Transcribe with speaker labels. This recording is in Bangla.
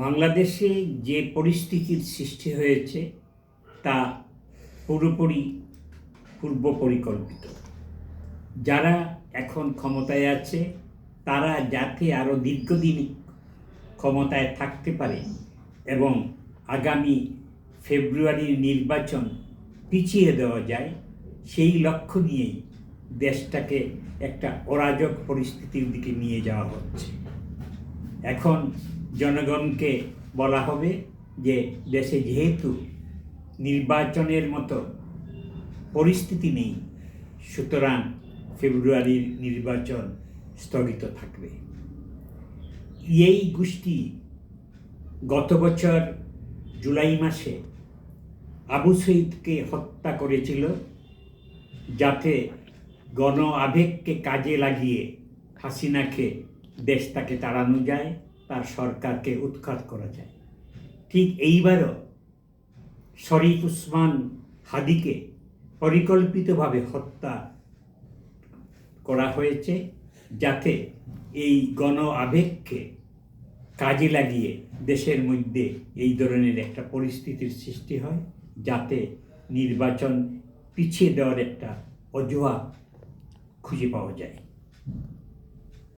Speaker 1: বাংলাদেশে যে পরিস্থিতির সৃষ্টি হয়েছে তা পুরোপুরি পূর্ব পরিকল্পিত। যারা এখন ক্ষমতায় আছে তারা যাতে আরও দীর্ঘদিন ক্ষমতায় থাকতে পারে এবং আগামী ফেব্রুয়ারির নির্বাচন পিছিয়ে দেওয়া যায়, সেই লক্ষ্য নিয়েই দেশটাকে একটা অরাজক পরিস্থিতির দিকে নিয়ে যাওয়া হচ্ছে। এখন জনগণকে বলা হবে যে দেশে যেহেতু নির্বাচনের মতো পরিস্থিতি নেই, সুতরাং ফেব্রুয়ারির নির্বাচন স্থগিত থাকবে। এই গোষ্ঠী গত বছর জুলাই মাসে আবু সঈদকে হত্যা করেছিল যাতে গণ আবেগকে কাজে লাগিয়ে হাসিনাকে দেশ থেকে তাড়ানো যায়, তার সরকারকে উৎখাত করা যায়। ঠিক এইবারও শরীফ উসমান হাদিকে পরিকল্পিতভাবে হত্যা করা হয়েছে যাতে এই গণ আবেগকে কাজে লাগিয়ে দেশের মধ্যে এই ধরনের একটা পরিস্থিতির সৃষ্টি হয়, যাতে নির্বাচন পিছিয়ে দেওয়ার একটা অজুহাত খুঁজে পাওয়া যায়।